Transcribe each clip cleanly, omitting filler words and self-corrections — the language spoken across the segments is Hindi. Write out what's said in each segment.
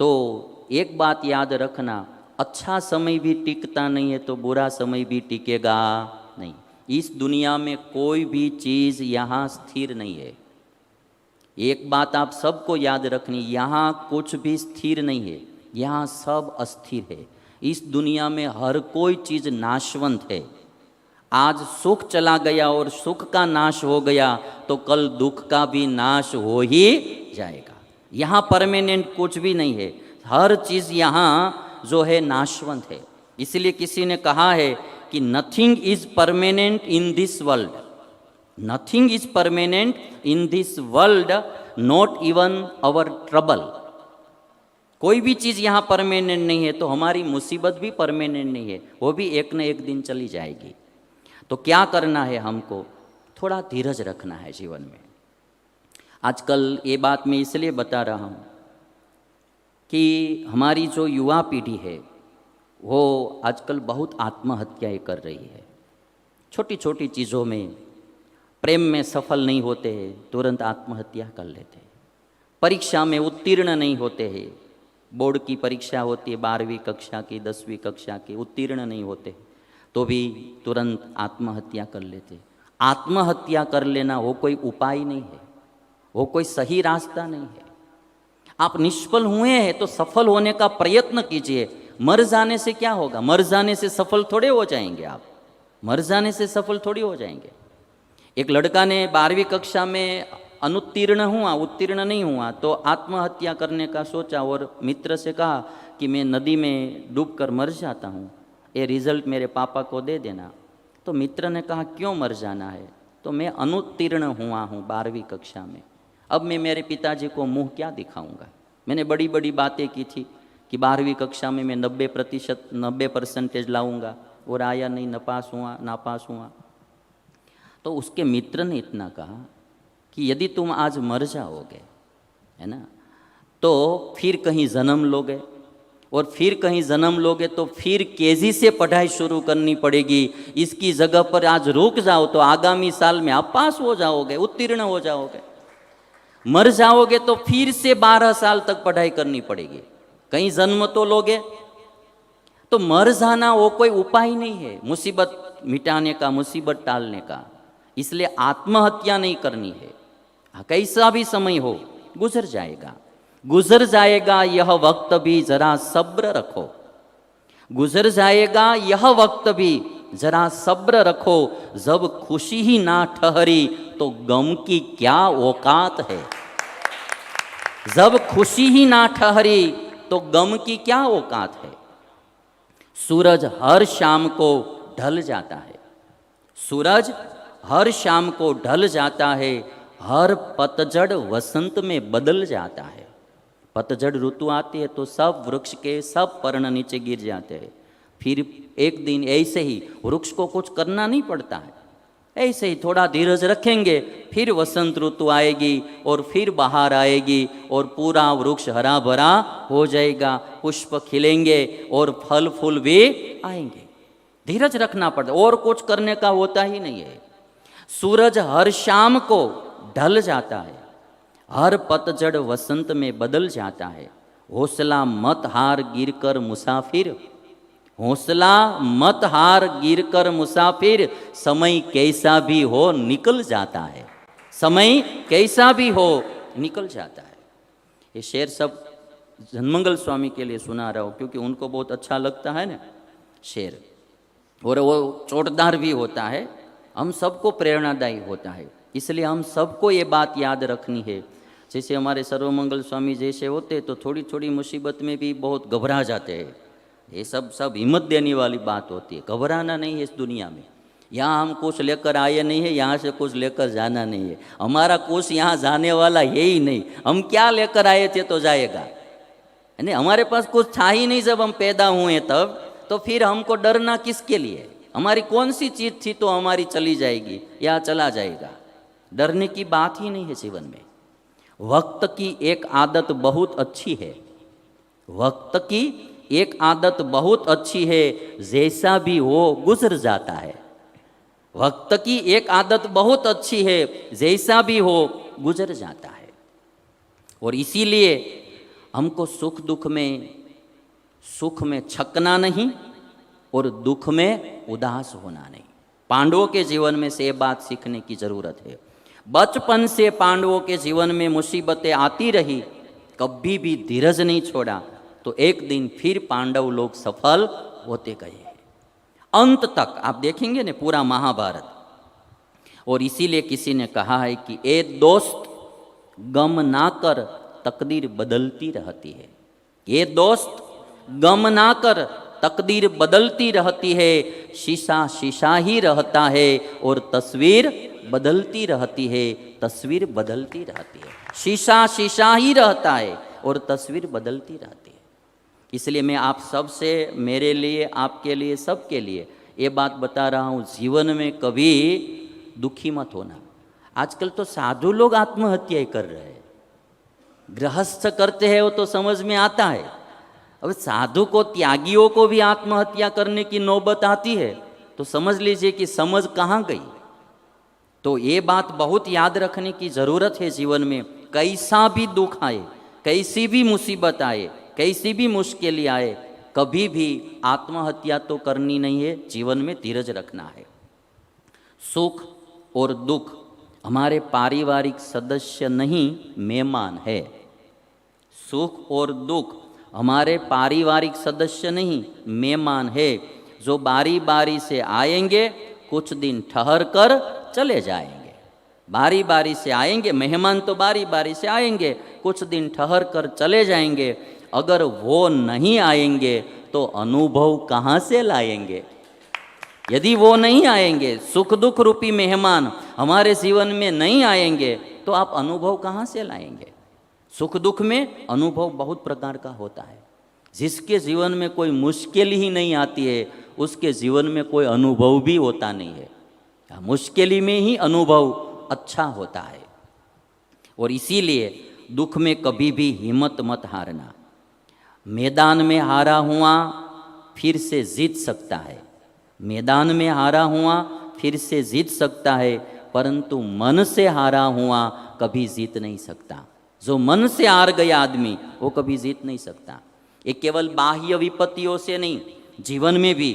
तो एक बात याद रखना, अच्छा समय भी टिकता नहीं है तो बुरा समय भी टिकेगा नहीं। इस दुनिया में कोई भी चीज़ यहाँ स्थिर नहीं है। एक बात आप सबको याद रखनी, यहाँ कुछ भी स्थिर नहीं है, यहाँ सब अस्थिर है। इस दुनिया में हर कोई चीज़ नाशवंत है। आज सुख चला गया और सुख का नाश हो गया तो कल दुख का भी नाश हो ही जाएगा। यहाँ परमानेंट कुछ भी नहीं है, हर चीज़ यहाँ जो है नाशवंत है। इसलिए किसी ने कहा है कि nothing is permanent in this world, nothing is permanent in this world, not even our trouble. कोई भी चीज़ यहाँ परमानेंट नहीं है, तो हमारी मुसीबत भी परमानेंट नहीं है, वो भी एक न एक दिन चली जाएगी। तो क्या करना है हमको? थोड़ा धीरज रखना है जीवन में। आजकल ये बात मैं इसलिए बता रहा हूँ कि हमारी जो युवा पीढ़ी है वो आजकल बहुत आत्महत्याएं कर रही है। छोटी छोटी चीज़ों में, प्रेम में सफल नहीं होते हैं, तुरंत आत्महत्या कर लेते हैं। परीक्षा में उत्तीर्ण नहीं होते हैं, बोर्ड की परीक्षा होती है 12वीं कक्षा की, 10वीं कक्षा की, उत्तीर्ण नहीं होते तो भी तुरंत आत्महत्या कर लेते। आत्महत्या कर लेना वो कोई उपाय नहीं है, वो कोई सही रास्ता नहीं है। आप निष्फल हुए हैं तो सफल होने का प्रयत्न कीजिए। मर जाने से क्या होगा? मर जाने से सफल थोड़े हो जाएंगे आप, मर जाने से सफल थोड़ी हो जाएंगे। एक लड़का ने 12वीं कक्षा में अनुत्तीर्ण हुआ, उत्तीर्ण नहीं हुआ, तो आत्महत्या करने का सोचा और मित्र से कहा कि मैं नदी में डूबकर मर जाता हूँ, ये रिजल्ट मेरे पापा को दे देना। तो मित्र ने कहा क्यों मर जाना है? तो मैं अनुत्तीर्ण हुआ हूँ 12वीं कक्षा में, अब मैं मेरे पिताजी को मुँह क्या दिखाऊंगा? मैंने बड़ी बड़ी बातें की थी कि 12वीं कक्षा में मैं 90% लाऊंगा, और आया नहीं, नापास हुआ। तो उसके मित्र ने इतना कहा कि यदि तुम आज मर जाओगे, है ना, तो फिर कहीं जन्म लोगे, और फिर कहीं जन्म लोगे तो फिर केजी से पढ़ाई शुरू करनी पड़ेगी। इसकी जगह पर आज रुक जाओ तो आगामी साल में आप पास हो जाओगे, उत्तीर्ण हो जाओगे। मर जाओगे तो फिर से 12 साल तक पढ़ाई करनी पड़ेगी, कहीं जन्म तो लोगे। तो मर जाना वो कोई उपाय नहीं है मुसीबत मिटाने का, मुसीबत टालने का। इसलिए आत्महत्या नहीं करनी है। कैसा भी समय हो, गुजर जाएगा, गुजर जाएगा यह वक्त भी, जरा सब्र रखो। गुजर जाएगा यह वक्त भी, जरा सब्र रखो। जब खुशी ही ना ठहरी तो गम की क्या औकात है। जब खुशी ही ना ठहरी तो गम की क्या औकात है। सूरज हर शाम को ढल जाता है, सूरज हर शाम को ढल जाता है। हर पतझड़ वसंत में बदल जाता है। पतझड़ ऋतु आती है तो सब वृक्ष के सब पर्ण नीचे गिर जाते हैं। फिर एक दिन ऐसे ही वृक्ष को कुछ करना नहीं पड़ता है, ऐसे ही थोड़ा धीरज रखेंगे, फिर वसंत ऋतु आएगी और फिर बाहर आएगी और पूरा वृक्ष हरा भरा हो जाएगा, पुष्प खिलेंगे और फल फूल भी आएंगे। धीरज रखना पड़ता, और कुछ करने का होता ही नहीं है। सूरज हर शाम को ढल जाता है, हर पतझड़ वसंत में बदल जाता है। हौसला मत हार गिरकर मुसाफिर, हौसला मत हार गिरकर मुसाफिर। समय कैसा भी हो निकल जाता है, समय कैसा भी हो निकल जाता है। ये शेर सब जनमंगल स्वामी के लिए सुना रहा हूँ क्योंकि उनको बहुत अच्छा लगता है ना शेर, और वो चोटदार भी होता है, हम सबको प्रेरणादायी होता है। इसलिए हम सबको ये बात याद रखनी है। जैसे हमारे सर्वमंगल स्वामी जैसे होते तो थोड़ी थोड़ी मुसीबत में भी बहुत घबरा जाते हैं। ये सब हिम्मत देने वाली बात होती है। घबराना नहीं है इस दुनिया में। यहाँ हम कुछ लेकर आए नहीं है, यहाँ से कुछ लेकर जाना नहीं है। हमारा कुछ यहाँ जाने वाला है ही नहीं। हम क्या लेकर आए थे तो जाएगा, नहीं, हमारे पास कुछ था ही नहीं जब हम पैदा हुए तब, तो फिर हमको डरना किसके लिए? हमारी कौन सी चीज़ थी तो हमारी चली जाएगी या चला जाएगा? डरने की बात ही नहीं है जीवन में। वक्त की एक आदत बहुत अच्छी है, वक्त की एक आदत बहुत अच्छी है, जैसा भी हो गुजर जाता है। वक्त की एक आदत बहुत अच्छी है, जैसा भी हो गुजर जाता है। और इसीलिए हमको सुख में छकना नहीं और दुख में उदास होना नहीं। पांडवों के जीवन में से ये बात सीखने की जरूरत है। बचपन से पांडवों के जीवन में मुसीबतें आती रही, कभी भी धीरज नहीं छोड़ा, तो एक दिन फिर पांडव लोग सफल होते गए हैं। अंत तक आप देखेंगे ना पूरा महाभारत। और इसीलिए किसी ने कहा है कि ए दोस्त, गम ना कर, तकदीर बदलती रहती है। ये दोस्त, गम ना कर, तकदीर बदलती रहती है। शीशा शीशा ही रहता है और तस्वीर बदलती रहती है। तस्वीर बदलती रहती है। शीशा शीशा ही रहता है और तस्वीर बदलती रहती है। इसलिए मैं आप सबसे, मेरे लिए, आपके लिए, सबके लिए ये बात बता रहा हूँ, जीवन में कभी दुखी मत होना। आजकल तो साधु लोग आत्महत्या कर रहे हैं, गृहस्थ करते हैं वो तो समझ में आता है। अब साधु को, त्यागियों को भी आत्महत्या करने की नौबत आती है तो समझ लीजिए कि समझ कहाँ गई। तो ये बात बहुत याद रखने की ज़रूरत है जीवन में। कैसा भी दुख आए, कैसी भी मुसीबत आए, कैसी भी मुश्किल आए, कभी भी आत्महत्या तो करनी नहीं है। जीवन में धीरज रखना है। सुख और दुख हमारे पारिवारिक सदस्य नहीं, मेहमान है। सुख और दुख हमारे पारिवारिक सदस्य नहीं, मेहमान है, जो बारी बारी से आएंगे, कुछ दिन ठहर कर चले जाएंगे। बारी बारी से आएंगे, मेहमान तो बारी बारी से आएंगे, कुछ दिन ठहर कर चले जाएंगे। अगर वो नहीं आएंगे तो अनुभव कहाँ से लाएंगे? यदि वो नहीं आएंगे, सुख दुख रूपी मेहमान हमारे जीवन में नहीं आएंगे, तो आप अनुभव कहाँ से लाएंगे? सुख दुख में अनुभव बहुत प्रकार का होता है। जिसके जीवन में कोई मुश्किल ही नहीं आती है, उसके जीवन में कोई अनुभव भी होता नहीं है। मुश्किल में ही अनुभव अच्छा होता है। और इसीलिए दुख में कभी भी हिम्मत मत हारना। मैदान में हारा हुआ फिर से जीत सकता है, मैदान में हारा हुआ फिर से जीत सकता है, परंतु मन से हारा हुआ कभी जीत नहीं सकता। जो मन से हार गया आदमी, वो कभी जीत नहीं सकता। ये केवल बाह्य विपत्तियों से नहीं, जीवन में भी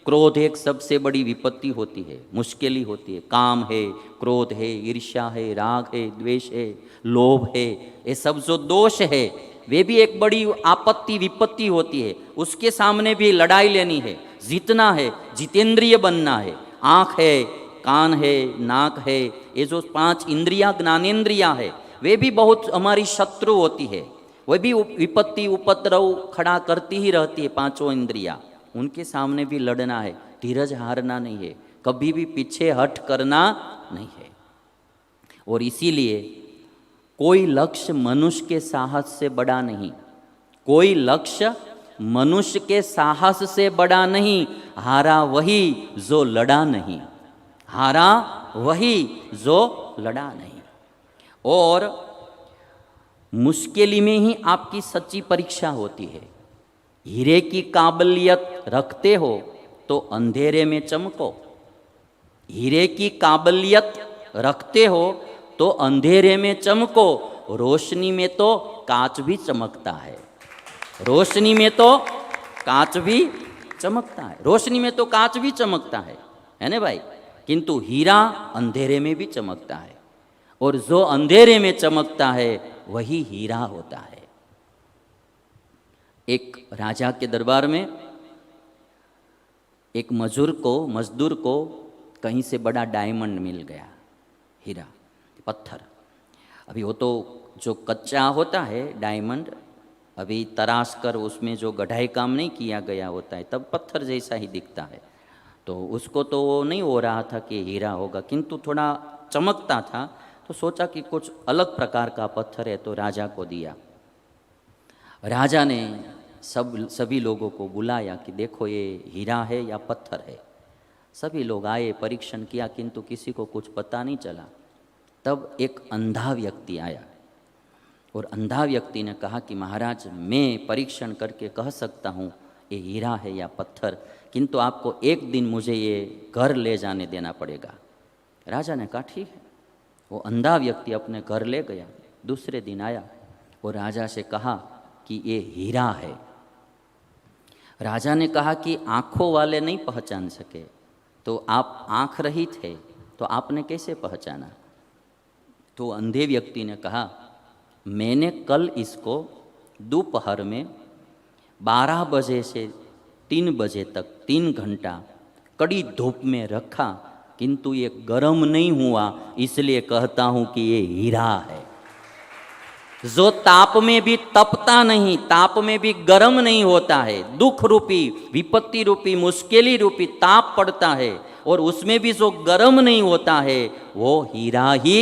क्रोध एक सबसे बड़ी विपत्ति होती है, मुश्किल ही होती है। काम है, क्रोध है, ईर्ष्या है, राग है, द्वेष है, लोभ है, ये सब जो दोष है वे भी एक बड़ी आपत्ति विपत्ति होती है। उसके सामने भी लड़ाई लेनी है, जीतना है, जितेंद्रिय बनना है। आँख है, कान है, नाक है, ये जो 5 इंद्रियां, ज्ञानेंद्रियां है, वे भी बहुत हमारी शत्रु होती है। वे भी विपत्ति उपद्रव खड़ा करती ही रहती है, 5 इंद्रियां। उनके सामने भी लड़ना है, धीरज हारना नहीं है, कभी भी पीछे हट करना नहीं है। और इसीलिए कोई लक्ष्य मनुष्य के साहस से बड़ा नहीं, कोई लक्ष्य मनुष्य के साहस से बड़ा नहीं। हारा वही जो लड़ा नहीं, हारा वही जो लड़ा नहीं। और मुश्किल में ही आपकी सच्ची परीक्षा होती है। हीरे की काबिलियत रखते हो तो अंधेरे में चमको, हीरे की काबिलियत रखते हो तो अंधेरे में चमको। रोशनी में तो कांच भी चमकता है, रोशनी में तो कांच भी चमकता है, रोशनी में तो कांच भी चमकता है ना भाई? किंतु हीरा अंधेरे में भी चमकता है, और जो अंधेरे में चमकता है वही हीरा होता है। एक राजा के दरबार में एक मजदूर को कहीं से बड़ा डायमंड मिल गया, हीरा, पत्थर। अभी वो तो जो कच्चा होता है डायमंड, अभी तराश कर उसमें जो गढ़ाई काम नहीं किया गया होता है, तब पत्थर जैसा ही दिखता है। तो उसको तो वो नहीं हो रहा था कि हीरा होगा, किंतु थोड़ा चमकता था, तो सोचा कि कुछ अलग प्रकार का पत्थर है, तो राजा को दिया। राजा ने सभी लोगों को बुलाया कि देखो ये हीरा है या पत्थर है। सभी लोग आए, परीक्षण किया, किंतु किसी को कुछ पता नहीं चला। तब एक अंधा व्यक्ति आया और अंधा व्यक्ति ने कहा कि महाराज, मैं परीक्षण करके कह सकता हूँ ये हीरा है या पत्थर, किंतु आपको एक दिन मुझे ये घर ले जाने देना पड़ेगा। राजा ने कहा ठीक है। वो अंधा व्यक्ति अपने घर ले गया। दूसरे दिन आया और राजा से कहा कि ये हीरा है। राजा ने कहा कि आँखों वाले नहीं पहचान सके, तो आप आँख रहित थे तो आपने कैसे पहचाना? तो अंधे व्यक्ति ने कहा, मैंने कल इसको दोपहर में 12 बजे से 3 बजे तक 3 घंटा कड़ी धूप में रखा, किंतु ये गर्म नहीं हुआ, इसलिए कहता हूँ कि ये हीरा है। जो ताप में भी तपता नहीं, ताप में भी गर्म नहीं होता है, दुख रूपी, विपत्ति रूपी, मुश्किली रूपी ताप पड़ता है और उसमें भी जो गर्म नहीं होता है वो हीरा ही